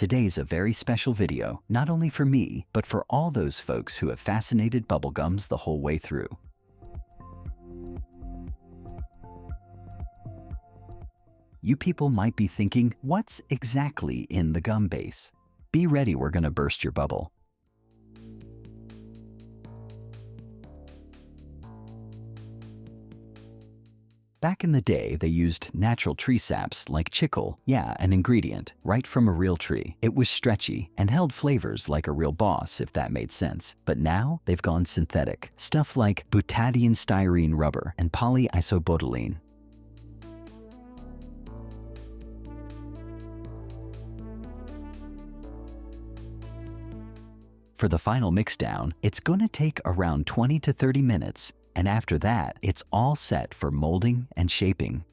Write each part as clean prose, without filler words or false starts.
Today's a very special video, not only for me, but for all those folks who have fascinated bubblegums the whole way through. You people might be thinking, what's exactly in the gum base? Be ready, we're gonna burst your bubble. Back in the day, they used natural tree saps like chicle, yeah, an ingredient, right from a real tree. It was stretchy and held flavors like a real boss, if that made sense. But now, they've gone synthetic. Stuff like butadiene styrene rubber and polyisobutylene. For the final mixdown, it's gonna take around 20 to 30 minutes. And after that, it's all set for molding and shaping.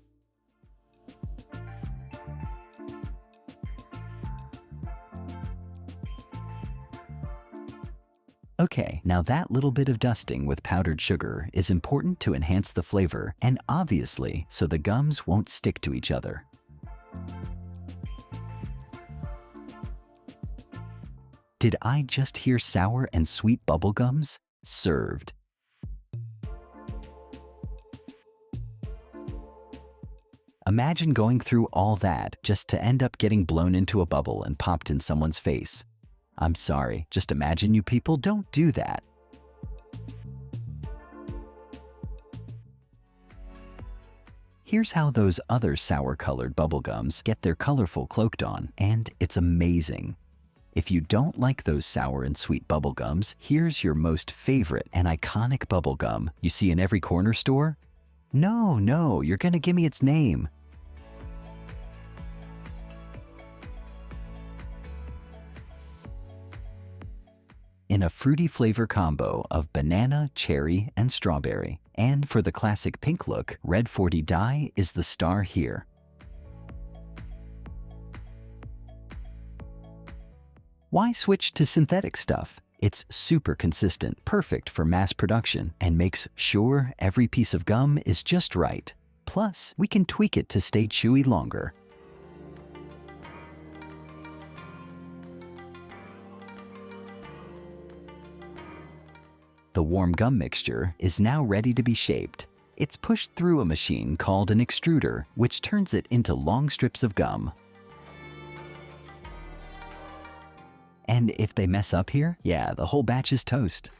Okay, now that little bit of dusting with powdered sugar is important to enhance the flavor and obviously so the gums won't stick to each other. Did I just hear sour and sweet bubble gums? Served. Imagine going through all that just to end up getting blown into a bubble and popped in someone's face. I'm sorry, just imagine, you people, don't do that. Here's how those other sour-colored bubblegums get their colorful cloaked on, and it's amazing. If you don't like those sour and sweet bubblegums, here's your most favorite and iconic bubblegum you see in every corner store. No, you're gonna give me its name. In a fruity flavor combo of banana, cherry, and strawberry. And for the classic pink look, Red 40 dye is the star here. Why switch to synthetic stuff? It's super consistent, perfect for mass production, and makes sure every piece of gum is just right. Plus, we can tweak it to stay chewy longer. The warm gum mixture is now ready to be shaped. It's pushed through a machine called an extruder, which turns it into long strips of gum. And if they mess up here, yeah, the whole batch is toast.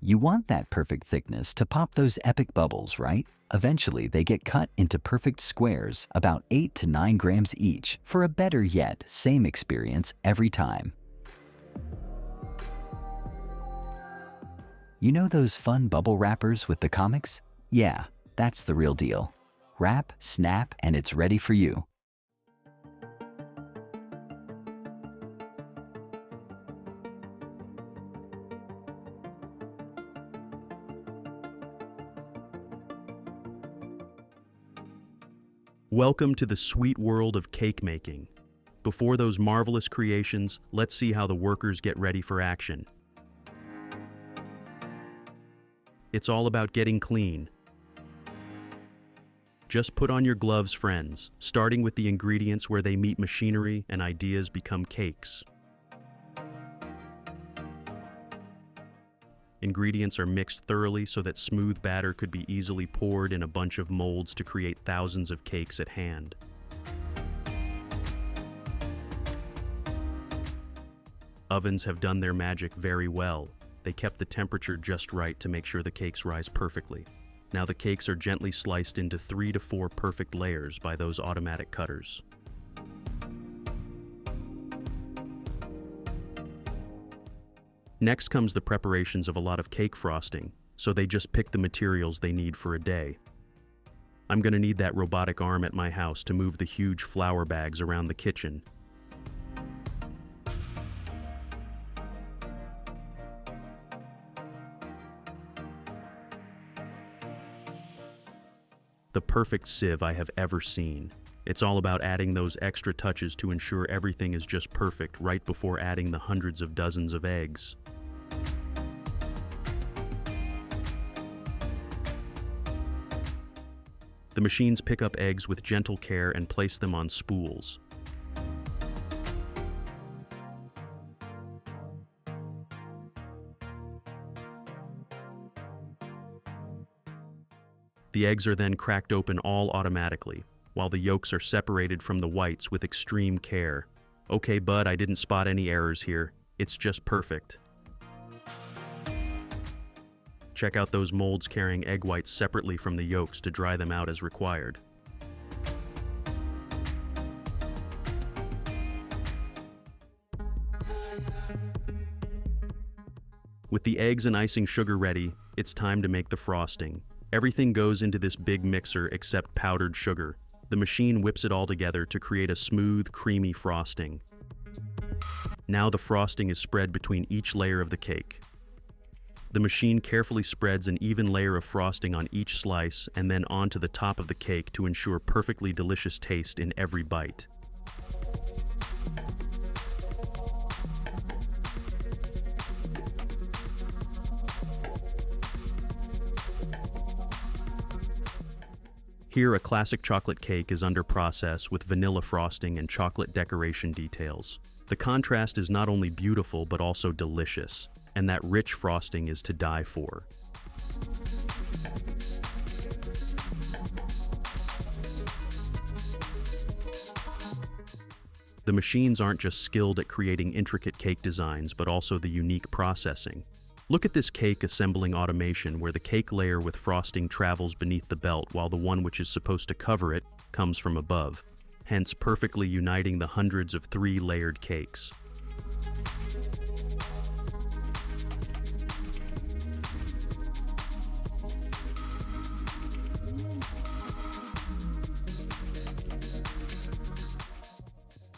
You want that perfect thickness to pop those epic bubbles, right? Eventually, they get cut into perfect squares, about 8 to 9 grams each, for a better yet, same experience every time. You know those fun bubble wrappers with the comics? Yeah, that's the real deal. Wrap, snap, and it's ready for you. Welcome to the sweet world of cake making. Before those marvelous creations, let's see how the workers get ready for action. It's all about getting clean. Just put on your gloves, friends, starting with the ingredients where they meet machinery and ideas become cakes. Ingredients are mixed thoroughly so that smooth batter could be easily poured in a bunch of molds to create thousands of cakes at hand. Ovens have done their magic very well. They kept the temperature just right to make sure the cakes rise perfectly. Now the cakes are gently sliced into 3 to 4 perfect layers by those automatic cutters. Next comes the preparations of a lot of cake frosting, so they just pick the materials they need for a day. I'm gonna need that robotic arm at my house to move the huge flour bags around the kitchen. The perfect sieve I have ever seen. It's all about adding those extra touches to ensure everything is just perfect right before adding the hundreds of dozens of eggs. The machines pick up eggs with gentle care and place them on spools. The eggs are then cracked open all automatically, while the yolks are separated from the whites with extreme care. Okay, bud, I didn't spot any errors here. It's just perfect. Check out those molds carrying egg whites separately from the yolks to dry them out as required. With the eggs and icing sugar ready, it's time to make the frosting. Everything goes into this big mixer except powdered sugar. The machine whips it all together to create a smooth, creamy frosting. Now the frosting is spread between each layer of the cake. The machine carefully spreads an even layer of frosting on each slice and then onto the top of the cake to ensure perfectly delicious taste in every bite. Here, a classic chocolate cake is under process with vanilla frosting and chocolate decoration details. The contrast is not only beautiful but also delicious, and that rich frosting is to die for. The machines aren't just skilled at creating intricate cake designs, but also the unique processing. Look at this cake assembling automation where the cake layer with frosting travels beneath the belt while the one which is supposed to cover it comes from above, hence perfectly uniting the hundreds of 3-layered cakes.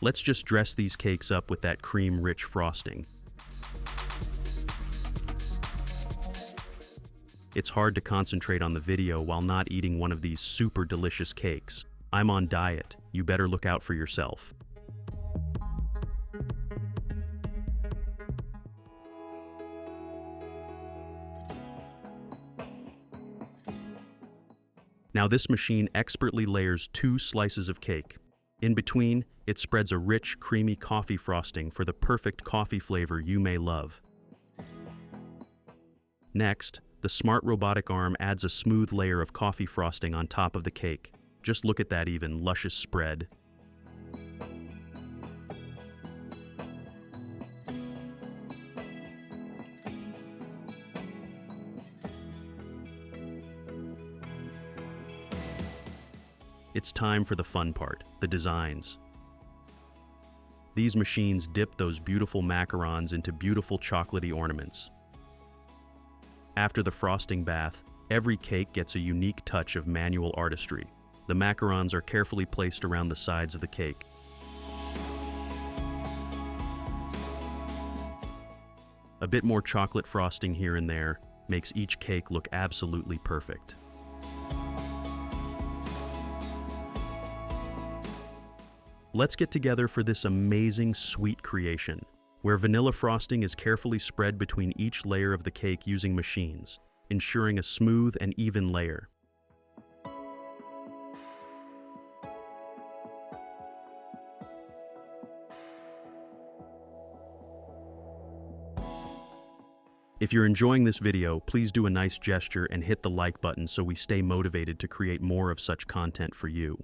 Let's just dress these cakes up with that cream-rich frosting. It's hard to concentrate on the video while not eating one of these super delicious cakes. I'm on diet. You better look out for yourself. Now this machine expertly layers 2 slices of cake. In between, it spreads a rich, creamy coffee frosting for the perfect coffee flavor you may love. Next, the smart robotic arm adds a smooth layer of coffee frosting on top of the cake. Just look at that even luscious spread. It's time for the fun part, the designs. These machines dip those beautiful macarons into beautiful chocolatey ornaments. After the frosting bath, every cake gets a unique touch of manual artistry. The macarons are carefully placed around the sides of the cake. A bit more chocolate frosting here and there makes each cake look absolutely perfect. Let's get together for this amazing sweet creation, where vanilla frosting is carefully spread between each layer of the cake using machines, ensuring a smooth and even layer. If you're enjoying this video, please do a nice gesture and hit the like button so we stay motivated to create more of such content for you.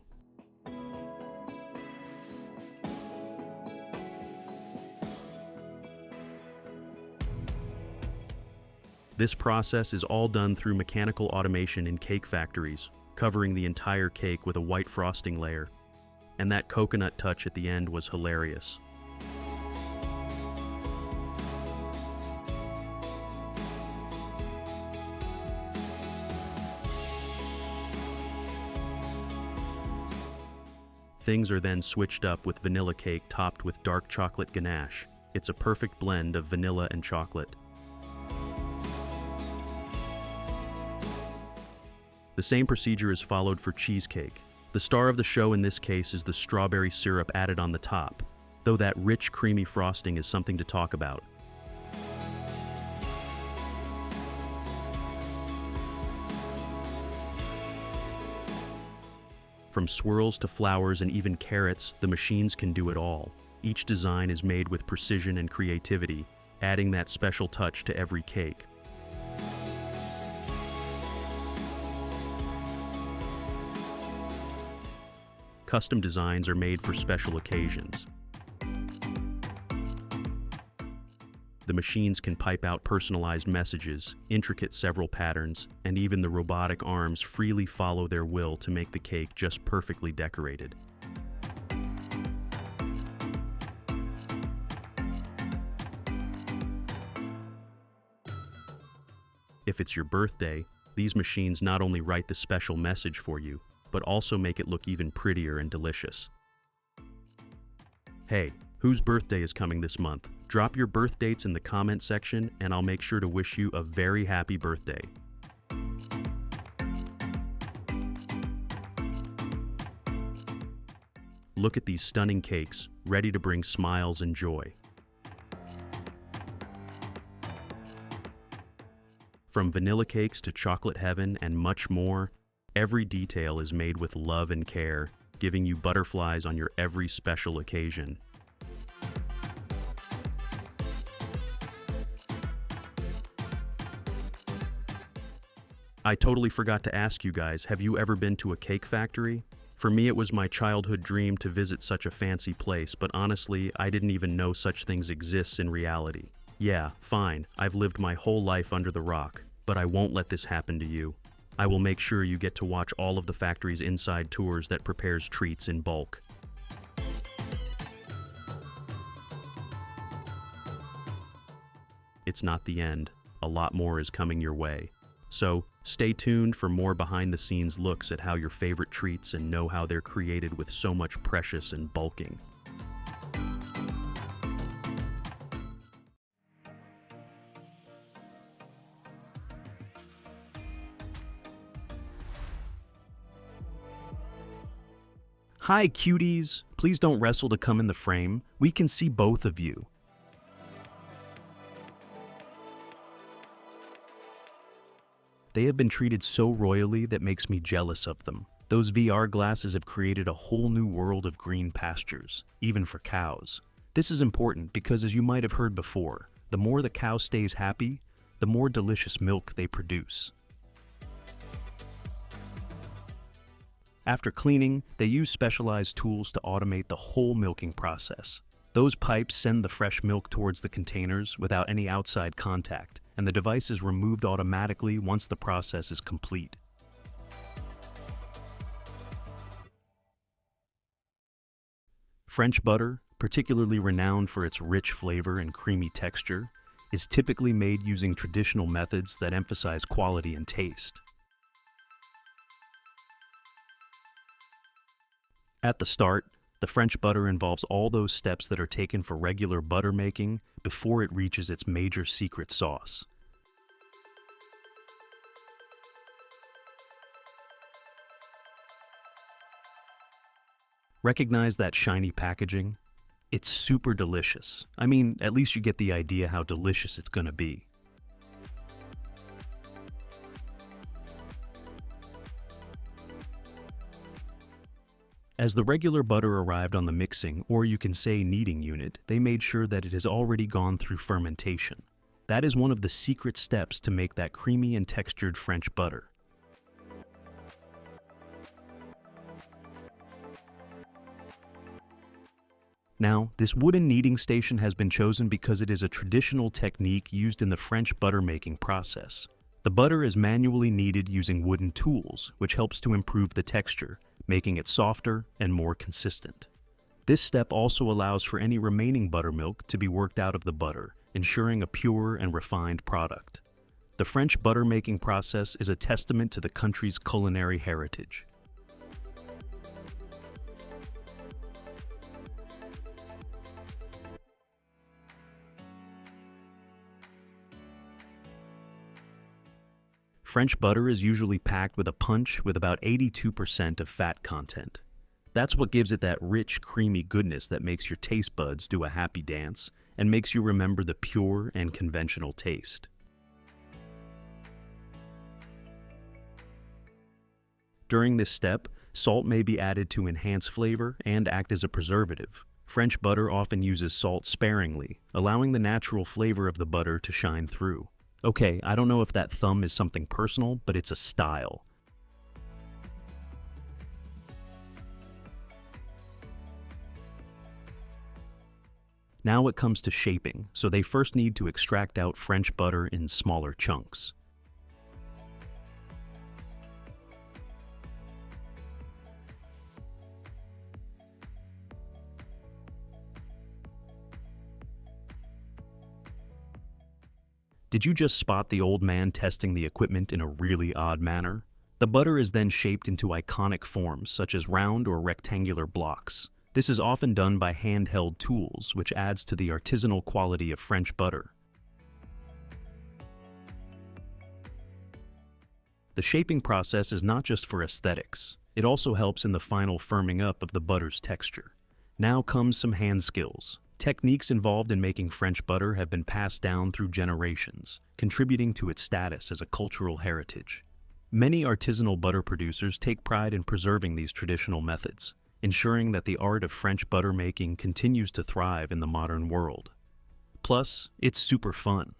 This process is all done through mechanical automation in cake factories, covering the entire cake with a white frosting layer. And that coconut touch at the end was hilarious. Things are then switched up with vanilla cake topped with dark chocolate ganache. It's a perfect blend of vanilla and chocolate. The same procedure is followed for cheesecake. The star of the show in this case is the strawberry syrup added on the top, though that rich, creamy frosting is something to talk about. From swirls to flowers and even carrots, the machines can do it all. Each design is made with precision and creativity, adding that special touch to every cake. Custom designs are made for special occasions. The machines can pipe out personalized messages, intricate several patterns, and even the robotic arms freely follow their will to make the cake just perfectly decorated. If it's your birthday, these machines not only write the special message for you, but also make it look even prettier and delicious. Hey, whose birthday is coming this month? Drop your birth dates in the comment section and I'll make sure to wish you a very happy birthday. Look at these stunning cakes, ready to bring smiles and joy. From vanilla cakes to chocolate heaven and much more, every detail is made with love and care, giving you butterflies on your every special occasion. I totally forgot to ask you guys, have you ever been to a cake factory? For me, it was my childhood dream to visit such a fancy place, but honestly, I didn't even know such things exist in reality. Yeah, fine, I've lived my whole life under the rock, but I won't let this happen to you. I will make sure you get to watch all of the factory's inside tours that prepares treats in bulk. It's not the end. A lot more is coming your way. So, stay tuned for more behind-the-scenes looks at how your favorite treats and know how they're created with so much precious and bulking. Hi, cuties! Please don't wrestle to come in the frame. We can see both of you. They have been treated so royally that makes me jealous of them. Those VR glasses have created a whole new world of green pastures, even for cows. This is important because, as you might have heard before, the more the cow stays happy, the more delicious milk they produce. After cleaning, they use specialized tools to automate the whole milking process. Those pipes send the fresh milk towards the containers without any outside contact, and the device is removed automatically once the process is complete. French butter, particularly renowned for its rich flavor and creamy texture, is typically made using traditional methods that emphasize quality and taste. At the start, the French butter involves all those steps that are taken for regular butter making before it reaches its major secret sauce. Recognize that shiny packaging? It's super delicious. I mean, at least you get the idea how delicious it's gonna be. As the regular butter arrived on the mixing, or you can say kneading unit, they made sure that it has already gone through fermentation. That is one of the secret steps to make that creamy and textured French butter. Now, this wooden kneading station has been chosen because it is a traditional technique used in the French butter making process. The butter is manually kneaded using wooden tools, which helps to improve the texture, making it softer and more consistent. This step also allows for any remaining buttermilk to be worked out of the butter, ensuring a pure and refined product. The French butter making process is a testament to the country's culinary heritage. French butter is usually packed with a punch with about 82% of fat content. That's what gives it that rich, creamy goodness that makes your taste buds do a happy dance and makes you remember the pure and conventional taste. During this step, Salt may be added to enhance flavor and act as a preservative. French butter often uses salt sparingly, allowing the natural flavor of the butter to shine through. Okay, I don't know if that thumb is something personal, but it's a style. Now it comes to shaping, so they first need to extract out French butter in smaller chunks. Did you just spot the old man testing the equipment in a really odd manner? The butter is then shaped into iconic forms such as round or rectangular blocks. This is often done by handheld tools, which adds to the artisanal quality of French butter. The shaping process is not just for aesthetics. It also helps in the final firming up of the butter's texture. Now comes some hand skills. Techniques involved in making French butter have been passed down through generations, contributing to its status as a cultural heritage. Many artisanal butter producers take pride in preserving these traditional methods, ensuring that the art of French butter making continues to thrive in the modern world. Plus, it's super fun.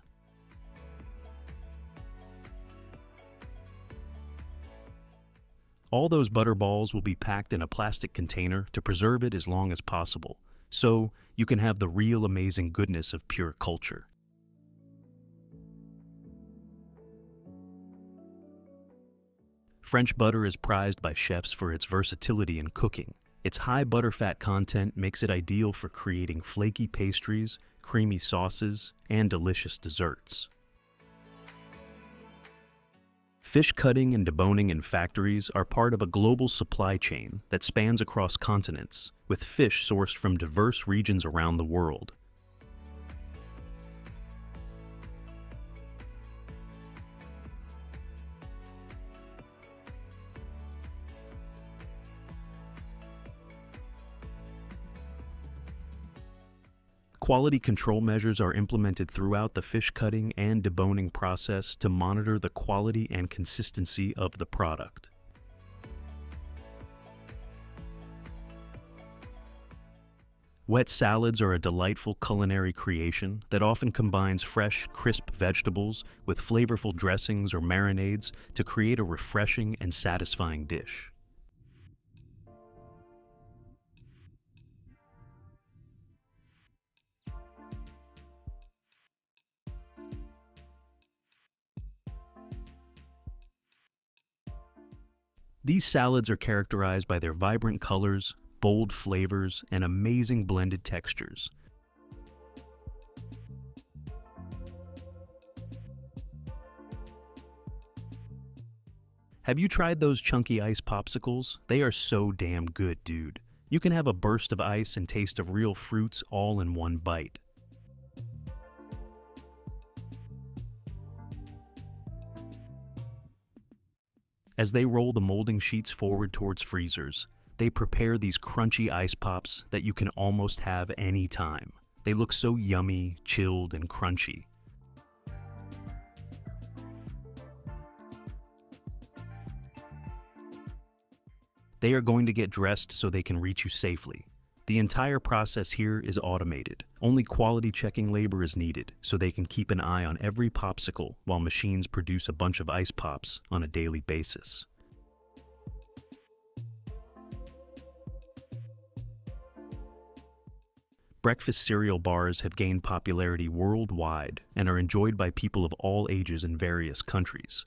All those butter balls will be packed in a plastic container to preserve it as long as possible, so you can have the real amazing goodness of pure culture. French butter is prized by chefs for its versatility in cooking. Its high butterfat content makes it ideal for creating flaky pastries, creamy sauces, and delicious desserts. Fish cutting and deboning in factories are part of a global supply chain that spans across continents, with fish sourced from diverse regions around the world. Quality control measures are implemented throughout the fish cutting and deboning process to monitor the quality and consistency of the product. Wet salads are a delightful culinary creation that often combines fresh, crisp vegetables with flavorful dressings or marinades to create a refreshing and satisfying dish. These salads are characterized by their vibrant colors, bold flavors, and amazing blended textures. Have you tried those chunky ice popsicles? They are so damn good, dude. You can have a burst of ice and taste of real fruits all in one bite. As they roll the molding sheets forward towards freezers, they prepare these crunchy ice pops that you can almost have any time. They look so yummy, chilled, and crunchy. They are going to get dressed so they can reach you safely. The entire process here is automated. Only quality checking labor is needed, so they can keep an eye on every popsicle while machines produce a bunch of ice pops on a daily basis. Breakfast cereal bars have gained popularity worldwide and are enjoyed by people of all ages in various countries.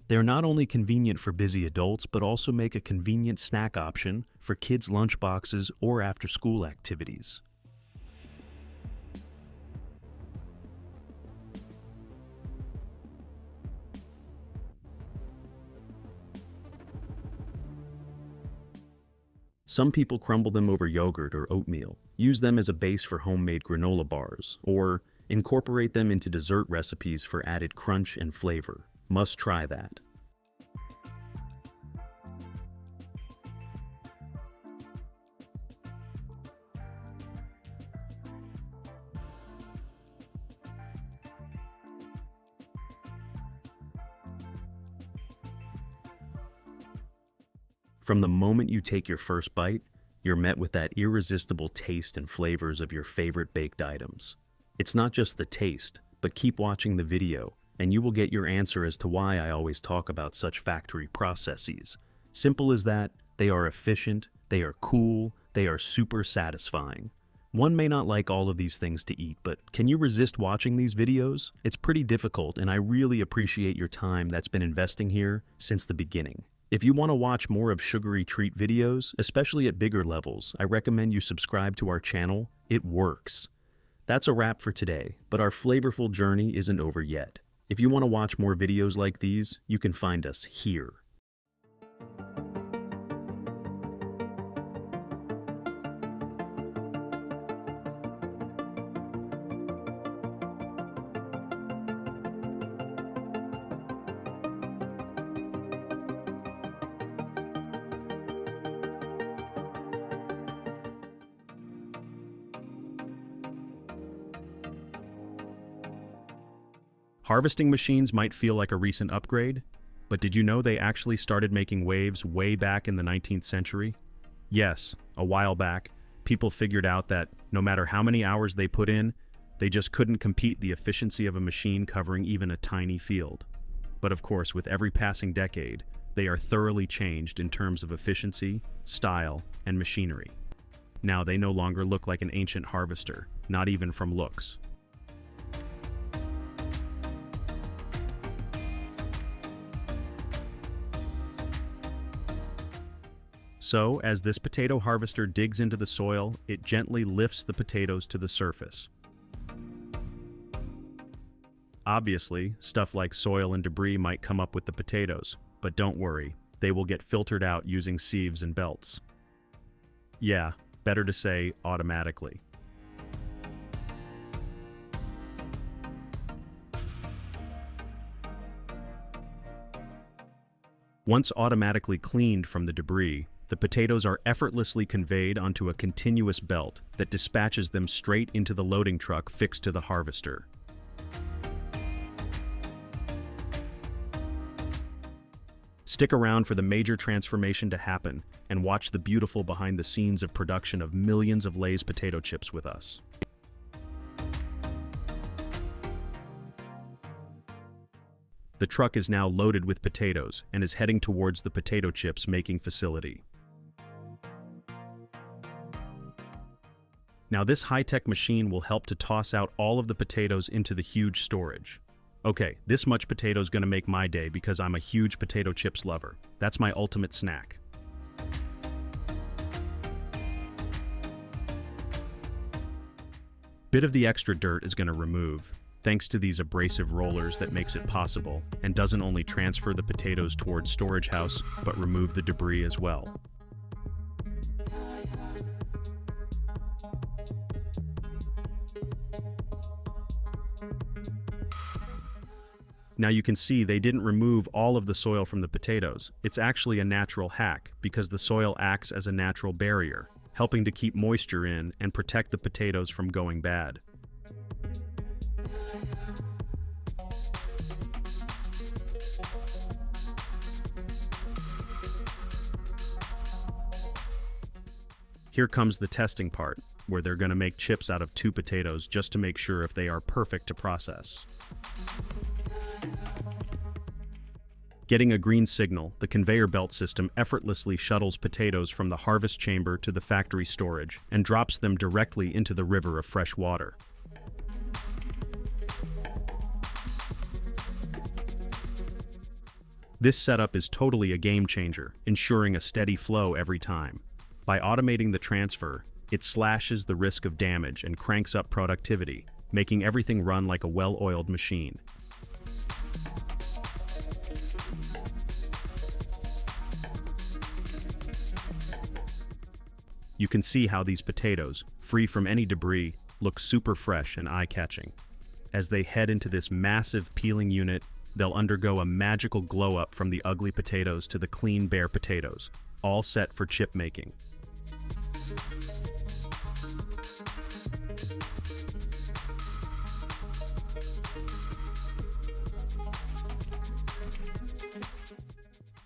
They are not only convenient for busy adults, but also make a convenient snack option for kids' lunchboxes or after-school activities. Some people crumble them over yogurt or oatmeal, use them as a base for homemade granola bars, or incorporate them into dessert recipes for added crunch and flavor. Must try that. From the moment you take your first bite, you're met with that irresistible taste and flavors of your favorite baked items. It's not just the taste, but keep watching the video, and you will get your answer as to why I always talk about such factory processes. Simple as that, they are efficient, they are cool, they are super satisfying. One may not like all of these things to eat, but can you resist watching these videos? It's pretty difficult, and I really appreciate your time that's been investing here since the beginning. If you want to watch more of sugary treat videos, especially at bigger levels, I recommend you subscribe to our channel. It works. That's a wrap for today, but our flavorful journey isn't over yet. If you want to watch more videos like these, you can find us here. Harvesting machines might feel like a recent upgrade, but did you know they actually started making waves way back in the 19th century? Yes, a while back, people figured out that no matter how many hours they put in, they just couldn't compete the efficiency of a machine covering even a tiny field. But of course, with every passing decade, they are thoroughly changed in terms of efficiency, style, and machinery. Now they no longer look like an ancient harvester, not even from looks. So, as this potato harvester digs into the soil, it gently lifts the potatoes to the surface. Obviously, stuff like soil and debris might come up with the potatoes, but don't worry, they will get filtered out using sieves and belts. Yeah, better to say automatically. Once automatically cleaned from the debris, the potatoes are effortlessly conveyed onto a continuous belt that dispatches them straight into the loading truck fixed to the harvester. Stick around for the major transformation to happen and watch the beautiful behind the scenes of production of millions of Lay's potato chips with us. The truck is now loaded with potatoes and is heading towards the potato chips making facility. Now this high-tech machine will help to toss out all of the potatoes into the huge storage. Okay, this much potato is going to make my day because I'm a huge potato chips lover. That's my ultimate snack. Bit of the extra dirt is going to remove, thanks to these abrasive rollers that makes it possible, and doesn't only transfer the potatoes towards storage house, but remove the debris as well. Now you can see they didn't remove all of the soil from the potatoes. It's actually a natural hack because the soil acts as a natural barrier, helping to keep moisture in and protect the potatoes from going bad. Here comes the testing part, where they're going to make chips out of 2 potatoes just to make sure if they are perfect to process. Getting a green signal, the conveyor belt system effortlessly shuttles potatoes from the harvest chamber to the factory storage and drops them directly into the river of fresh water. This setup is totally a game changer, ensuring a steady flow every time. By automating the transfer, it slashes the risk of damage and cranks up productivity, making everything run like a well-oiled machine. You can see how these potatoes, free from any debris, look super fresh and eye-catching. As they head into this massive peeling unit, they'll undergo a magical glow-up from the ugly potatoes to the clean, bare potatoes, all set for chip making.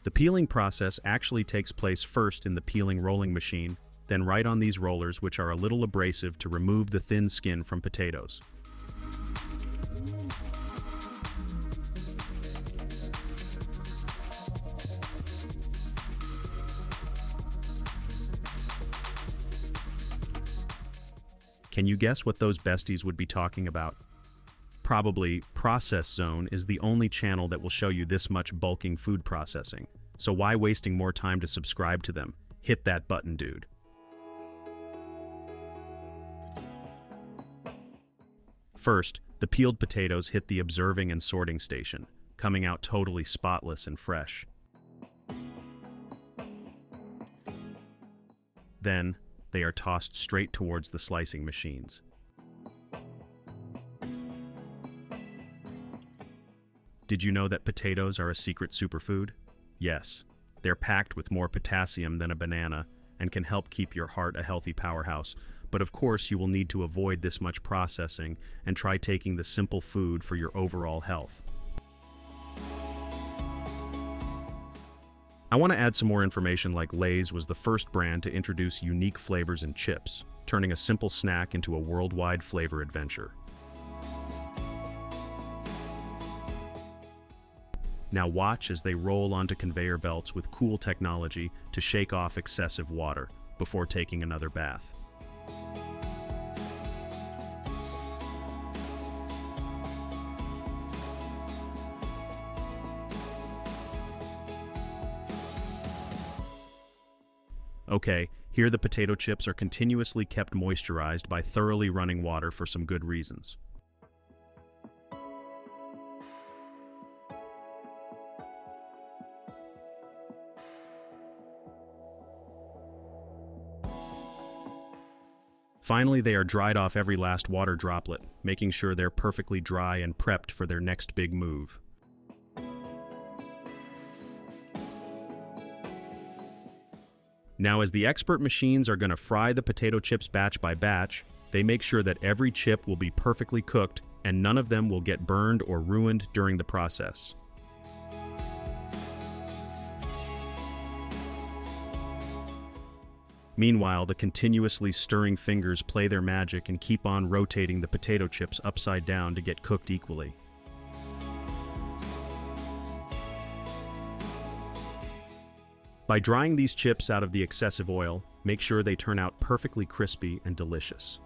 The peeling process actually takes place first in the peeling rolling machine, then right on these rollers, which are a little abrasive to remove the thin skin from potatoes. Can you guess what those besties would be talking about? Probably Process Zone is the only channel that will show you this much bulking food processing. So why wasting more time to subscribe to them? Hit that button, dude. First, the peeled potatoes hit the observing and sorting station, coming out totally spotless and fresh. Then, they are tossed straight towards the slicing machines. Did you know that potatoes are a secret superfood? Yes, they're packed with more potassium than a banana and can help keep your heart a healthy powerhouse. But of course, you will need to avoid this much processing and try taking the simple food for your overall health. I want to add some more information, like Lay's was the first brand to introduce unique flavors in chips, turning a simple snack into a worldwide flavor adventure. Now watch as they roll onto conveyor belts with cool technology to shake off excessive water before taking another bath. Okay, here the potato chips are continuously kept moisturized by thoroughly running water for some good reasons. Finally, they are dried off every last water droplet, making sure they're perfectly dry and prepped for their next big move. Now, as the expert machines are going to fry the potato chips batch by batch, they make sure that every chip will be perfectly cooked and none of them will get burned or ruined during the process. Meanwhile, the continuously stirring fingers play their magic and keep on rotating the potato chips upside down to get cooked equally. By drying these chips out of the excessive oil, make sure they turn out perfectly crispy and delicious.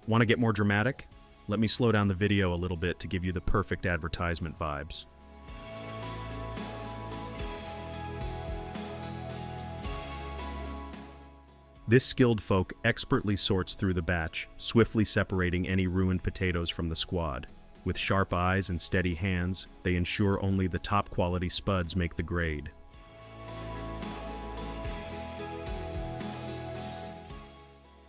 Want to get more dramatic? Let me slow down the video a little bit to give you the perfect advertisement vibes. This skilled folk expertly sorts through the batch, swiftly separating any ruined potatoes from the squad. With sharp eyes and steady hands, they ensure only the top quality spuds make the grade.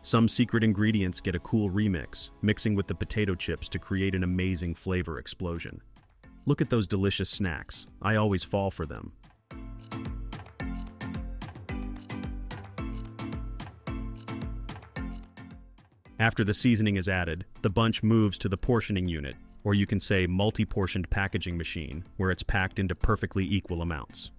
Some secret ingredients get a cool remix, mixing with the potato chips to create an amazing flavor explosion. Look at those delicious snacks. I always fall for them. After the seasoning is added, the bunch moves to the portioning unit, or you can say multi-portioned packaging machine, where it's packed into perfectly equal amounts.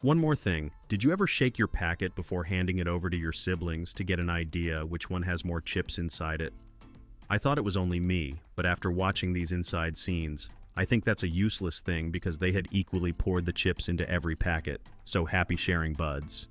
One more thing, did you ever shake your packet before handing it over to your siblings to get an idea which one has more chips inside it? I thought it was only me, but after watching these inside scenes, I think that's a useless thing because they had equally poured the chips into every packet, so happy sharing, buds.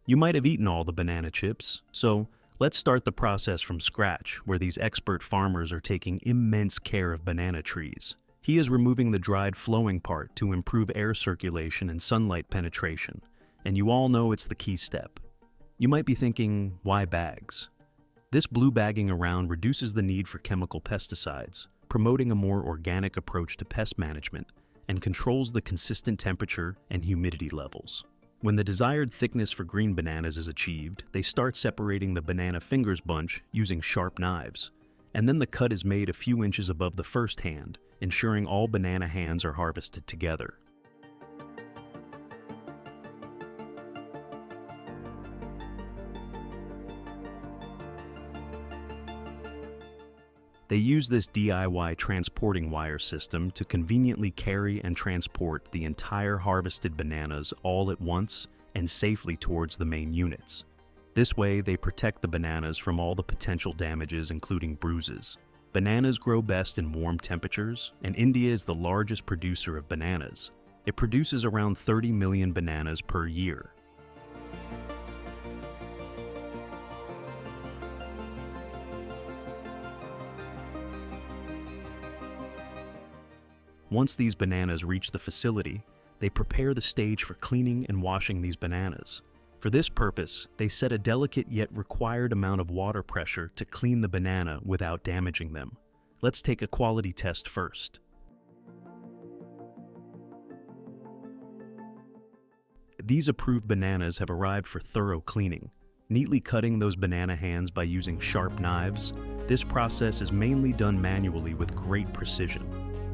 You might have eaten all the banana chips, so let's start the process from scratch, where these expert farmers are taking immense care of banana trees. He is removing the dried flowing part to improve air circulation and sunlight penetration, and you all know it's the key step. You might be thinking, why bags? This blue bagging around reduces the need for chemical pesticides, promoting a more organic approach to pest management, and controls the consistent temperature and humidity levels. When the desired thickness for green bananas is achieved, they start separating the banana fingers bunch using sharp knives. And then the cut is made a few inches above the first hand, ensuring all banana hands are harvested together. They use this DIY transporting wire system to conveniently carry and transport the entire harvested bananas all at once and safely towards the main units. This way, they protect the bananas from all the potential damages, including bruises. Bananas grow best in warm temperatures, and India is the largest producer of bananas. It produces around 30 million bananas per year. Once these bananas reach the facility, they prepare the stage for cleaning and washing these bananas. For this purpose, they set a delicate yet required amount of water pressure to clean the banana without damaging them. Let's take a quality test first. These approved bananas have arrived for thorough cleaning. Neatly cutting those banana hands by using sharp knives, this process is mainly done manually with great precision.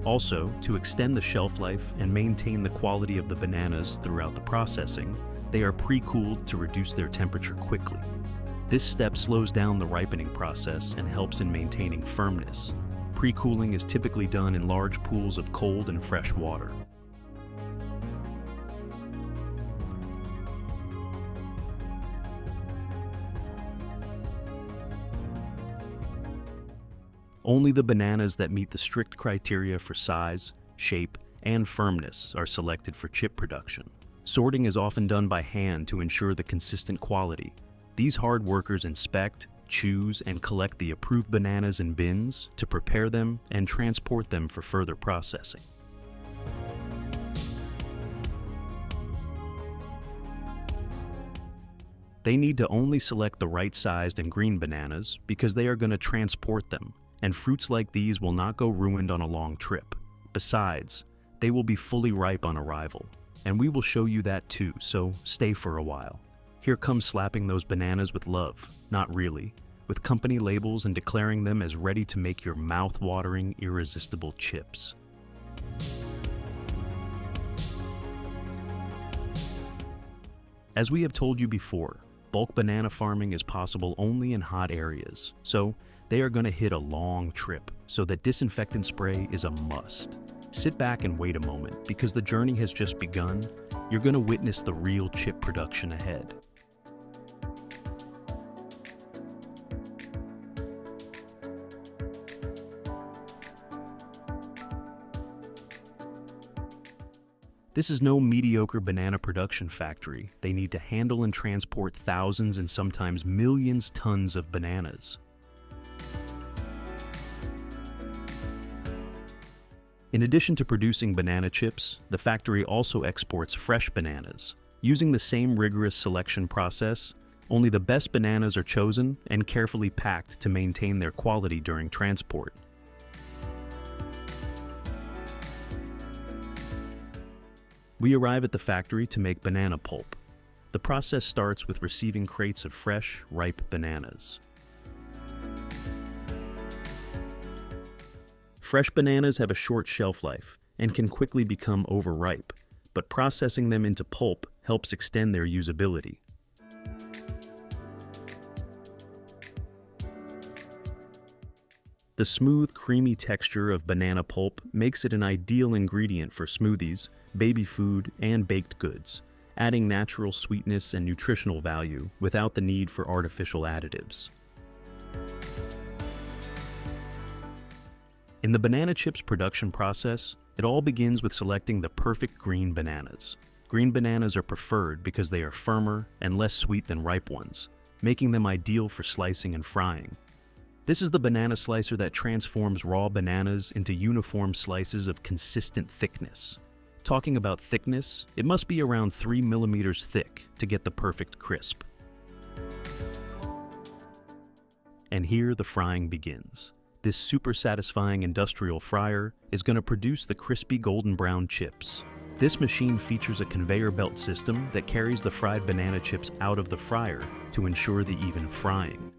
Also, to extend the shelf life and maintain the quality of the bananas throughout the processing, they are pre-cooled to reduce their temperature quickly. This step slows down the ripening process and helps in maintaining firmness. Pre-cooling is typically done in large pools of cold and fresh water. Only the bananas that meet the strict criteria for size, shape, and firmness are selected for chip production. Sorting is often done by hand to ensure the consistent quality. These hard workers inspect, choose, and collect the approved bananas in bins to prepare them and transport them for further processing. They need to only select the right-sized and green bananas because they are going to transport them, and fruits like these will not go ruined on a long trip. Besides, they will be fully ripe on arrival, and we will show you that too, so stay for a while. Here comes slapping those bananas with love, not really, with company labels and declaring them as ready to make your mouth-watering, irresistible chips. As we have told you before, bulk banana farming is possible only in hot areas, so they are going to hit a long trip, so that disinfectant spray is a must. Sit back and wait a moment, because the journey has just begun. You're going to witness the real chip production ahead. This is no mediocre banana production factory. They need to handle and transport thousands and sometimes millions tons of bananas. In addition to producing banana chips, the factory also exports fresh bananas. Using the same rigorous selection process, only the best bananas are chosen and carefully packed to maintain their quality during transport. We arrive at the factory to make banana pulp. The process starts with receiving crates of fresh, ripe bananas. Fresh bananas have a short shelf life and can quickly become overripe, but processing them into pulp helps extend their usability. The smooth, creamy texture of banana pulp makes it an ideal ingredient for smoothies, baby food, and baked goods, adding natural sweetness and nutritional value without the need for artificial additives. In the banana chips production process, it all begins with selecting the perfect green bananas. Green bananas are preferred because they are firmer and less sweet than ripe ones, making them ideal for slicing and frying. This is the banana slicer that transforms raw bananas into uniform slices of consistent thickness. Talking about thickness, it must be around 3 millimeters thick to get the perfect crisp. And here the frying begins. This super satisfying industrial fryer is going to produce the crispy golden brown chips. This machine features a conveyor belt system that carries the fried banana chips out of the fryer to ensure the even frying.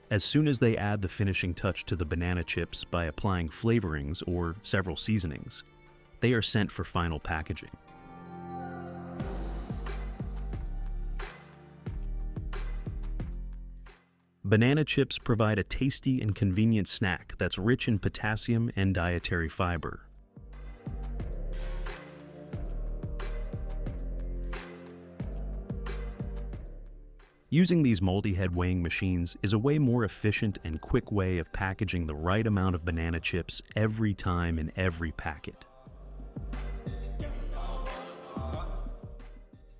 As soon as they add the finishing touch to the banana chips by applying flavorings or several seasonings, they are sent for final packaging. Banana chips provide a tasty and convenient snack that's rich in potassium and dietary fiber. Using these multi-head weighing machines is a way more efficient and quick way of packaging the right amount of banana chips every time in every packet.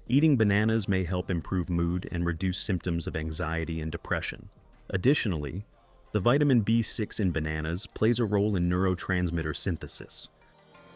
Eating bananas may help improve mood and reduce symptoms of anxiety and depression. Additionally, the vitamin B6 in bananas plays a role in neurotransmitter synthesis,